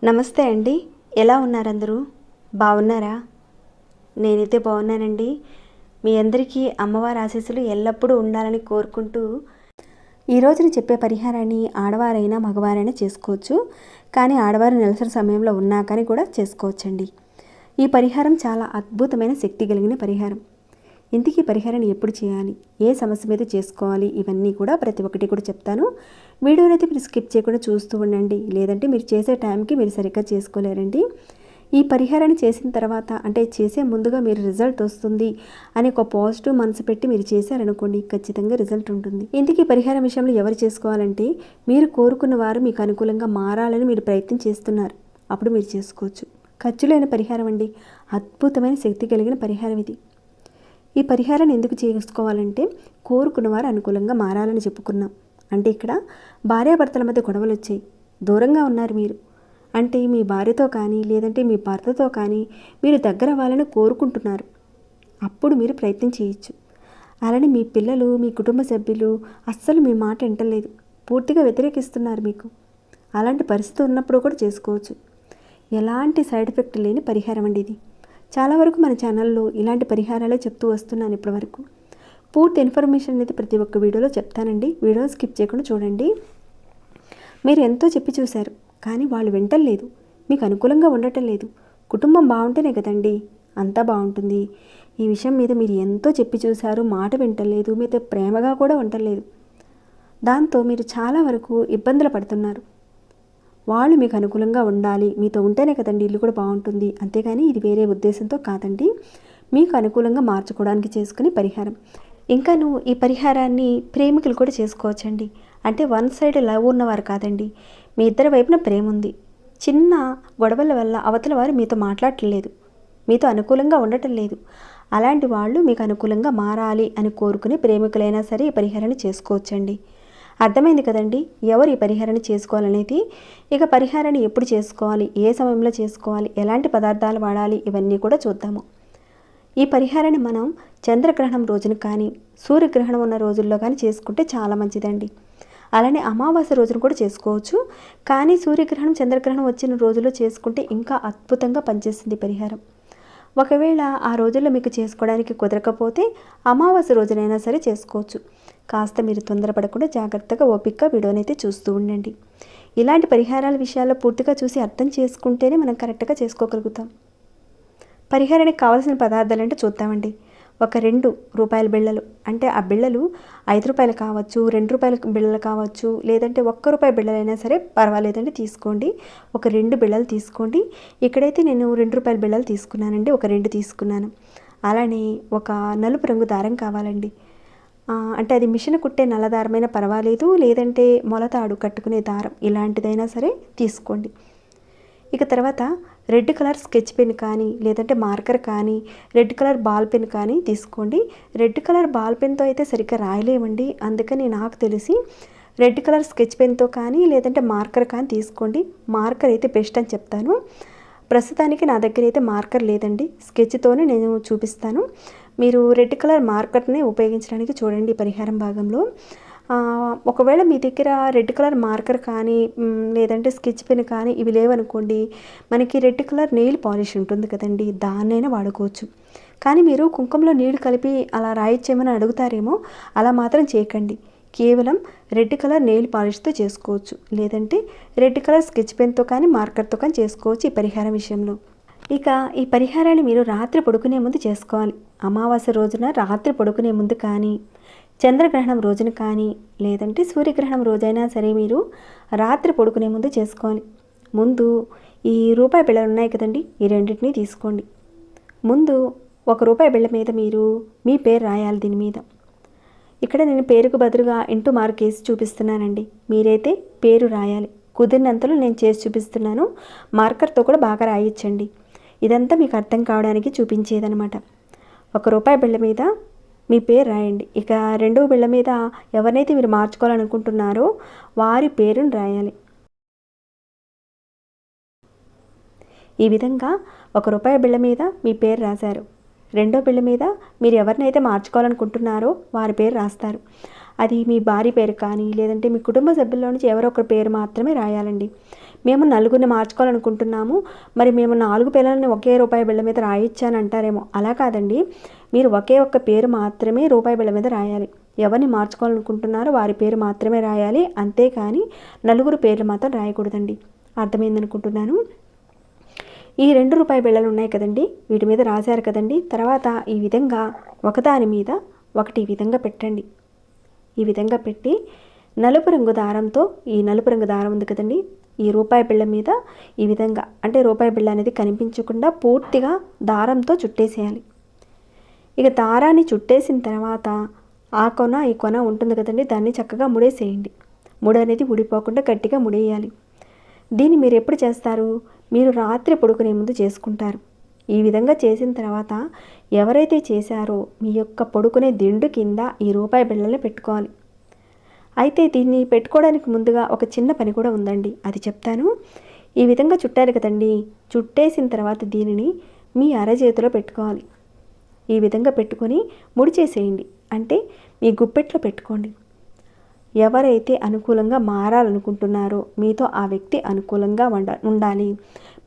నమస్తే అండి, ఎలా ఉన్నారు అందరూ? బాగున్నారా? నేనైతే బాగున్నానండి. మీ అందరికీ అమ్మవారి ఆశీస్సులు ఎల్లప్పుడూ ఉండాలని కోరుకుంటూ ఈరోజు నేను చెప్పే పరిహారాన్ని ఆడవారైనా మగవారైనా చేసుకోవచ్చు. కానీ ఆడవారు నెలసరి సమయంలో ఉన్నా కానీ కూడా చేసుకోవచ్చండి. ఈ పరిహారం చాలా అద్భుతమైన శక్తి కలిగిన పరిహారం. ఇంటికి పరిహారాన్ని ఎప్పుడు చేయాలి, ఏ సమస్య మీద చేసుకోవాలి, ఇవన్నీ కూడా ప్రతి ఒక్కటి కూడా చెప్తాను. వీడియోనైతే మీరు స్కిప్ చేయకుండా చూస్తూ ఉండండి, లేదంటే మీరు చేసే టైంకి మీరు సరిగ్గా చేసుకోలేరండి. ఈ పరిహారాన్ని చేసిన తర్వాత, అంటే చేసే ముందుగా మీరు రిజల్ట్ వస్తుంది అని ఒక పాజిటివ్ మనసు పెట్టి మీరు చేశారనుకోండి, ఖచ్చితంగా రిజల్ట్ ఉంటుంది. ఇంటికి పరిహారం విషయంలో ఎవరు చేసుకోవాలంటే, మీరు కోరుకున్న వారు మీకు అనుకూలంగా మారాలని మీరు ప్రయత్నం చేస్తున్నారు, అప్పుడు మీరు చేసుకోవచ్చు. ఖర్చు లేని పరిహారం అండి, అద్భుతమైన శక్తి కలిగిన పరిహారం ఇది. ఈ పరిహారాన్ని ఎందుకు చేసుకోవాలంటే, కోరుకున్నవారు అనుకూలంగా మారాలని చెప్పుకున్నాం. అంటే ఇక్కడ భార్యాభర్తల మధ్య గొడవలు వచ్చాయి, దూరంగా ఉన్నారు మీరు, అంటే మీ భార్యతో కానీ లేదంటే మీ భర్తతో కానీ మీరు దగ్గర అవ్వాలని కోరుకుంటున్నారు, అప్పుడు మీరు ప్రయత్నం చేయొచ్చు. అలానే మీ పిల్లలు, మీ కుటుంబ సభ్యులు అస్సలు మీ మాట వింటలేదు, పూర్తిగా వ్యతిరేకిస్తున్నారు మీకు, అలాంటి పరిస్థితి ఉన్నప్పుడు కూడా చేసుకోవచ్చు. ఎలాంటి సైడ్ ఎఫెక్ట్ లేని పరిహారం అండి ఇది. చాలా వరకు మన ఛానల్లో ఇలాంటి పరిహారాలే చెప్తూ వస్తున్నాను ఇప్పటివరకు. పూర్తి ఇన్ఫర్మేషన్ అనేది ప్రతి ఒక్క వీడియోలో చెప్తానండి, వీడియో స్కిప్ చేయకుండా చూడండి. మీరు ఎంతో చెప్పి చూశారు, కానీ వాళ్ళు వింటలేదు, మీకు అనుకూలంగా ఉండటం లేదు. కుటుంబం బాగుంటేనే కదండి అంతా బాగుంటుంది. ఈ విషయం మీద మీరు ఎంతో చెప్పి చూశారు, మాట వింటలేదు, మీతో ప్రేమగా కూడా ఉండలేదు. దాంతో మీరు చాలా వరకు ఇబ్బందులు పడుతున్నారు. వాళ్ళు మీకు అనుకూలంగా ఉండాలి, మీతో ఉంటేనే కదండి ఇల్లు కూడా బాగుంటుంది, అంతేగాని ఇది వేరే ఉద్దేశంతో కాదండి, మీకు అనుకూలంగా మార్చుకోవడానికి చేసుకునే పరిహారం. ఇంకా నువ్వు ఈ పరిహారాన్ని ప్రేమికులు కూడా చేసుకోవచ్చండి. అంటే వన్ సైడ్ లవ్ ఉన్నవారు కాదండి, మీ ఇద్దరి వైపున ప్రేమ ఉంది, చిన్న గొడవల వల్ల అవతల వారు మీతో మాట్లాడట్లేదు, మీతో అనుకూలంగా ఉండటం లేదు, అలాంటి వాళ్ళు మీకు అనుకూలంగా మారాలి అని కోరుకునే ప్రేమికులైనా సరే ఈ పరిహారాన్ని చేసుకోవచ్చండి. అర్థమైంది కదండి ఎవరు ఈ పరిహారాన్ని చేసుకోవాలనేది. ఇక పరిహారాన్ని ఎప్పుడు చేసుకోవాలి, ఏ సమయంలో చేసుకోవాలి, ఎలాంటి పదార్థాలు వాడాలి, ఇవన్నీ కూడా చూద్దాము. ఈ పరిహారాన్ని మనం చంద్రగ్రహణం రోజున కానీ సూర్యగ్రహణం ఉన్న రోజుల్లో కానీ చేసుకుంటే చాలా మంచిదండి. అలానే అమావాస్య రోజున కూడా చేసుకోవచ్చు, కానీ సూర్యగ్రహణం చంద్రగ్రహణం వచ్చిన రోజుల్లో చేసుకుంటే ఇంకా అద్భుతంగా పనిచేస్తుంది పరిహారం. ఒకవేళ ఆ రోజుల్లో మీకు చేసుకోవడానికి కుదరకపోతే అమావాస్య రోజునైనా సరే చేసుకోవచ్చు. కాస్త మీరు తొందరపడకుండా జాగ్రత్తగా ఓపికగా వీడియోనైతే చూస్తూ ఉండండి. ఇలాంటి పరిహారాల విషయాల్లో పూర్తిగా చూసి అర్థం చేసుకుంటేనే మనం కరెక్ట్గా చేసుకోగలుగుతాం. పరిహారానికి కావాల్సిన పదార్థాలు అంటే చూద్దామండి. ఒక 2 రూపాయల బిళ్ళలు, అంటే ఆ బిళ్ళలు 5 రూపాయలు కావచ్చు, 2 రూపాయల బిళ్ళలు కావచ్చు, లేదంటే 1 రూపాయి బిళ్ళలైనా సరే పర్వాలేదండి, తీసుకోండి. ఒక 2 బిళ్ళలు తీసుకోండి. ఇక్కడైతే నేను 2 రూపాయల బిళ్ళలు తీసుకున్నానండి, ఒక 2 తీసుకున్నాను. అలానే ఒక నలుపు రంగు దారం కావాలండి. అంటే అది మిషన్ కుట్టే నల్ల దారమైనా పర్వాలేదు, లేదంటే మొలతాడు కట్టుకునే దారం ఇలాంటిదైనా సరే తీసుకోండి. ఇక తర్వాత రెడ్ కలర్ స్కెచ్ పెన్ కానీ లేదంటే మార్కర్ కానీ రెడ్ కలర్ బాల్ పెన్ కానీ తీసుకోండి. రెడ్ కలర్ బాల్ పెన్తో అయితే సరిగ్గా రాయలేమండి, అందుకని నాకు తెలిసి రెడ్ కలర్ స్కెచ్ పెన్తో కానీ లేదంటే మార్కర్ కానీ తీసుకోండి. మార్కర్ అయితే బెస్ట్ అని చెప్తాను. ప్రస్తుతానికి నా దగ్గర అయితే మార్కర్ లేదండి, స్కెచ్తోనే నేను చూపిస్తాను. మీరు రెడ్ కలర్ మార్కర్ని ఉపయోగించడానికి చూడండి ఈ పరిహారం భాగంలో. ఒకవేళ మీ దగ్గర రెడ్ కలర్ మార్కర్ కానీ లేదంటే స్కెచ్ పెన్ కానీ ఇవి లేవనుకోండి, మనకి రెడ్ కలర్ నెయిల్ పాలిష్ ఉంటుంది కదండి, దాన్నైనా వాడుకోవచ్చు. కానీ మీరు కుంకుమలో నీళ్లు కలిపి అలా రాయిచ్చేమని అడుగుతారేమో, అలా మాత్రం చేయకండి. కేవలం రెడ్ కలర్ నెయిల్ పాలిష్తో చేసుకోవచ్చు, లేదంటే రెడ్ కలర్ స్కెచ్ పెన్తో కానీ మార్కర్తో కానీ చేసుకోవచ్చు ఈ పరిహారం విషయంలో. ఇక ఈ పరిహారాన్ని మీరు రాత్రి పడుకునే ముందు చేసుకోవాలి. అమావాస్య రోజున రాత్రి పడుకునే ముందు కానీ, చంద్రగ్రహణం రోజున కానీ, లేదంటే సూర్యగ్రహణం రోజైనా సరే మీరు రాత్రి పడుకునే ముందు చేసుకోవాలి. ముందు ఈ రూపాయి బిళ్ళలు ఉన్నాయి కదండి, ఈ రెండింటినీ తీసుకోండి. ముందు 1 రూపాయి బిళ్ళ మీద మీరు మీ పేరు రాయాలి. దీని మీద ఇక్కడ నేను పేరుకు బదులుగా ఇంటూ మార్క్ వేసి చూపిస్తున్నానండి, మీరైతే పేరు రాయాలి. కుదిరినంతలో నేను చేసి చూపిస్తున్నాను, మార్కర్తో కూడా బాగా రాయించండి. ఇదంతా మీకు అర్థం కావడానికి చూపించేదనమాట. 1 రూపాయి బిళ్ళ మీద మీ పేరు రాయండి. ఇక 2వ బిళ్ళ మీద ఎవరినైతే మీరు మార్చుకోవాలనుకుంటున్నారో వారి పేరును రాయాలి. ఈ విధంగా 1 రూపాయి బిళ్ళ మీద మీ పేరు రాశారు. రెండో బిళ్ళ మీద మీరు ఎవరినైతే మార్చుకోవాలనుకుంటున్నారో వారి పేరు రాస్తారు. అది మీ భార్య పేరు కానీ లేదంటే మీ కుటుంబ సభ్యుల్లో నుంచి ఎవరో ఒకరి పేరు మాత్రమే రాయాలండి. మేము నలుగురిని మార్చుకోవాలనుకుంటున్నాము, మరి మేము 4 పిల్లల్ని ఒకే రూపాయి బిళ్ళ మీద రాయొచ్చని అంటారేమో. అలా కాదండి, మీరు ఒకే ఒక్క పేరు మాత్రమే రూపాయి బిళ్ళ మీద రాయాలి. ఎవరిని మార్చుకోవాలనుకుంటున్నారో వారి పేరు మాత్రమే రాయాలి, అంతేకాని నలుగురు పేర్లు మాత్రం రాయకూడదండి. అర్థమైందనుకుంటున్నాను. ఈ 2 రూపాయి బిళ్ళలు ఉన్నాయి కదండి, వీటి మీద రాశారు కదండి. తర్వాత ఈ విధంగా ఒకదాని మీద ఒకటి ఈ విధంగా పెట్టండి. ఈ విధంగా పెట్టి నలుపు రంగు దారంతో, ఈ నలుపు రంగు దారం ఉంది కదండి, ఈ రూపాయి బిళ్ళ మీద ఈ విధంగా, అంటే రూపాయి బిళ్ళ అనేది కనిపించకుండా పూర్తిగా దారంతో చుట్టేసేయాలి. ఇక దారాన్ని చుట్టేసిన తర్వాత ఆ కొన ఈ కొన ఉంటుంది కదండి, దాన్ని చక్కగా ముడేసేయండి. ముడి అనేది ఊడిపోకుండా గట్టిగా ముడేయాలి. దీన్ని మీరు ఎప్పుడు చేస్తారు? మీరు రాత్రి పడుకునే ముందు చేసుకుంటారు. ఈ విధంగా చేసిన తర్వాత ఎవరైతే చేశారో మీ యొక్క పడుకునే దిండు కింద ఈ రూపాయి బిళ్ళని పెట్టుకోవాలి. అయితే దీన్ని పెట్టుకోవడానికి ముందుగా ఒక చిన్న పని కూడా ఉందండి, అది చెప్తాను. ఈ విధంగా చుట్టారు కదండి, చుట్టేసిన తర్వాత దీనిని మీ అరచేతిలో పెట్టుకోవాలి. ఈ విధంగా పెట్టుకొని ముడి చేసేయండి, అంటే మీ గుప్పెట్లో పెట్టుకోండి. ఎవరైతే అనుకూలంగా మారాలనుకుంటున్నారో, మీతో ఆ వ్యక్తి అనుకూలంగా ఉండాలి,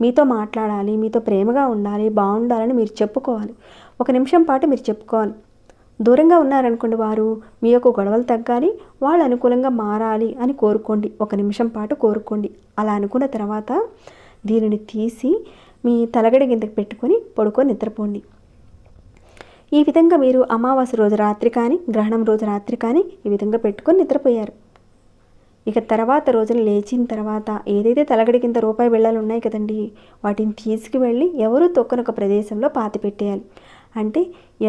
మీతో మాట్లాడాలి, మీతో ప్రేమగా ఉండాలి, బాగుండాలని మీరు చెప్పుకోవాలి. 1 నిమిషం పాటు మీరు చెప్పుకోవాలి. దూరంగా ఉన్నారనుకోండి, వారు మీ యొక్క గొడవలు తగ్గాలి, వాళ్ళు అనుకూలంగా మారాలి అని కోరుకోండి. 1 నిమిషం పాటు కోరుకోండి. అలా అనుకున్న తర్వాత దీనిని తీసి మీ తలగడ కిందకి పెట్టుకొని పడుకొని నిద్రపోండి. ఈ విధంగా మీరు అమావాస్య రోజు రాత్రి కానీ గ్రహణం రోజు రాత్రి కానీ ఈ విధంగా పెట్టుకొని నిద్రపోయారు. ఇక తర్వాత రోజున లేచిన తర్వాత ఏదైతే తలగడి కింద రూపాయి బిళ్ళలు ఉన్నాయి కదండి, వాటిని తీసుకువెళ్ళి ఎవరూ తొక్కని ఒక ప్రదేశంలో పాతి పెట్టేయాలి. అంటే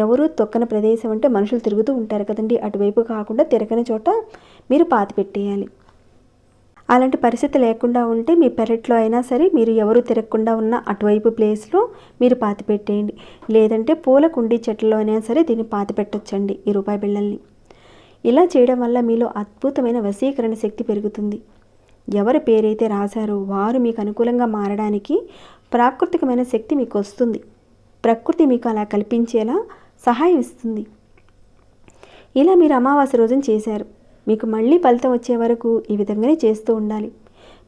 ఎవరూ తొక్కని ప్రదేశం అంటే మనుషులు తిరుగుతూ ఉంటారు కదండి, అటువైపు కాకుండా తిరగని చోట మీరు పాతి పెట్టేయాలి. అలాంటి పరిస్థితి లేకుండా ఉంటే మీ పెరట్లో అయినా సరే, మీరు ఎవరు తిరగకుండా ఉన్న అటువైపు ప్లేస్లో మీరు పాతి పెట్టేయండి. లేదంటే పూల కుండీ చెట్లలో అయినా సరే దీన్ని పాతి పెట్టొచ్చండి ఈ రూపాయి బిళ్ళల్ని. ఇలా చేయడం వల్ల మీలో అద్భుతమైన వశీకరణ శక్తి పెరుగుతుంది. ఎవరి పేరైతే రాశారో వారు మీకు అనుకూలంగా మారడానికి ప్రాకృతికమైన శక్తి మీకు వస్తుంది. ప్రకృతి మీకు అలా కల్పించేలా సహాయం ఇస్తుంది. ఇలా మీరు అమావాస్య రోజున చేశారు. మీకు మళ్ళీ ఫలితం వచ్చే వరకు ఈ విధంగానే చేస్తూ ఉండాలి.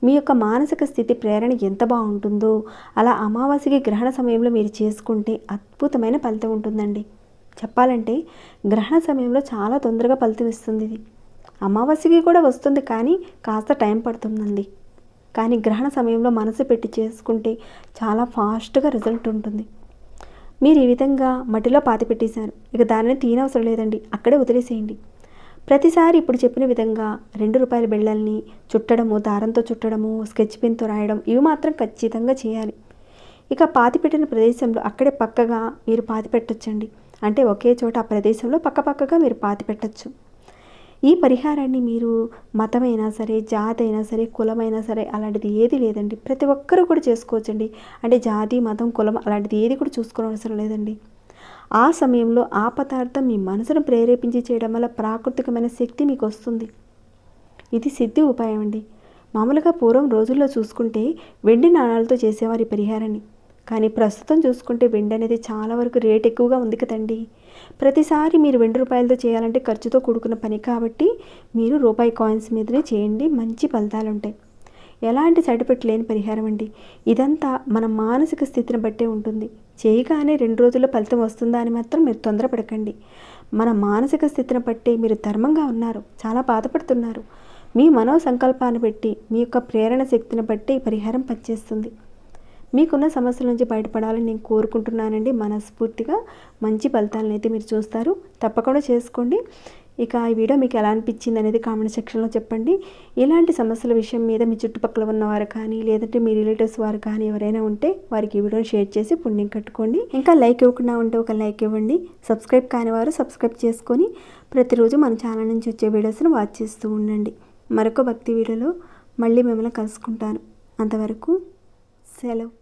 మీ యొక్క మానసిక స్థితి ప్రేరణ ఎంత బాగుంటుందో అలా అమావాస్యకి గ్రహణ సమయంలో మీరు చేసుకుంటే అద్భుతమైన ఫలితం ఉంటుందండి. చెప్పాలంటే గ్రహణ సమయంలో చాలా తొందరగా ఫలితం ఇస్తుంది. ఇది అమావాస్యకి కూడా వస్తుంది, కానీ కాస్త టైం పడుతుందండి. కానీ గ్రహణ సమయంలో మనసు పెట్టి చేసుకుంటే చాలా ఫాస్ట్గా రిజల్ట్ ఉంటుంది. మీరు ఈ విధంగా మట్టిలో పాతి పెట్టేశారు, ఇక దానిని తీయనవసరం లేదండి, అక్కడే వదిలేసేయండి. ప్రతిసారి ఇప్పుడు చెప్పిన విధంగా 2 రూపాయల బిళ్ళల్ని చుట్టడము, దారంతో చుట్టడము, స్కెచ్ పెన్తో రాయడం, ఇవి మాత్రం ఖచ్చితంగా చేయాలి. ఇక పాతి పెట్టిన ప్రదేశంలో అక్కడే పక్కగా మీరు పాతి పెట్టొచ్చండి. అంటే ఒకే చోట ఆ ప్రదేశంలో పక్కపక్కగా మీరు పాతి పెట్టచ్చు. ఈ పరిహారాన్ని మీరు మతమైనా సరే, జాతి అయినా సరే, కులమైనా సరే అలాంటిది ఏది లేదండి, ప్రతి ఒక్కరూ కూడా చేసుకోవచ్చండి. అంటే జాతి, మతం, కులం అలాంటిది ఏది కూడా చూసుకోవడం లేదండి. ఆ సమయంలో ఆ పదార్థం మీ మనసును ప్రేరేపించి చేయడం వల్ల ప్రాకృతికమైన శక్తి మీకు వస్తుంది. ఇది సిద్ధి ఉపాయం అండి. మామూలుగా పూర్వం రోజుల్లో చూసుకుంటే వెండి నాణాలతో చేసేవారు ఈ పరిహారాన్ని. కానీ ప్రస్తుతం చూసుకుంటే వెండి అనేది చాలా వరకు రేట్ ఎక్కువగా ఉంది కదండి. ప్రతిసారి మీరు 2 రూపాయలతో చేయాలంటే ఖర్చుతో కూడుకున్న పని కాబట్టి మీరు రూపాయి కాయిన్స్ మీదనే చేయండి, మంచి ఫలితాలు ఉంటాయి. ఎలాంటి సైడ్ ఎఫెక్ట్ లేని పరిహారం అండి. ఇదంతా మన మానసిక స్థితిని బట్టే ఉంటుంది. చేయగానే 2 రోజుల్లో ఫలితం వస్తుందా అని మాత్రం మీరు తొందరపడకండి. మన మానసిక స్థితిని బట్టే మీరు ధర్మంగా ఉన్నారు, చాలా బాధపడుతున్నారు. మీ మనో సంకల్పాన్ని బట్టి, మీ యొక్క ప్రేరణ శక్తిని బట్టి ఈ పరిహారం పనిచేస్తుంది. మీకున్న సమస్యల నుంచి బయటపడాలని నేను కోరుకుంటున్నానండి. మనస్ఫూర్తిగా మంచి ఫలితాలను అయితే మీరు చూస్తారు. తప్పకుండా చేసుకోండి. ఇక ఈ వీడియో మీకు ఎలా అనిపించింది అనేది కామెంట్ సెక్షన్లో చెప్పండి. ఇలాంటి సమస్యల విషయం మీద మీ చుట్టుపక్కల ఉన్నవారు కానీ లేదంటే మీ రిలేటివ్స్ వారు కానీ ఎవరైనా ఉంటే వారికి ఈ వీడియోని షేర్ చేసి పుణ్యం కట్టుకోండి. ఇంకా లైక్ ఇవ్వకుండా ఉంటే ఒక లైక్ ఇవ్వండి. సబ్స్క్రైబ్ కాని వారు సబ్స్క్రైబ్ చేసుకొని ప్రతిరోజు మన ఛానల్ నుంచి వచ్చే వీడియోస్ని వాచ్ చేస్తూ ఉండండి. మరొక భక్తి వీడియోలో మళ్ళీ మిమ్మల్ని కలుసుకుంటాను. అంతవరకు సెలవు.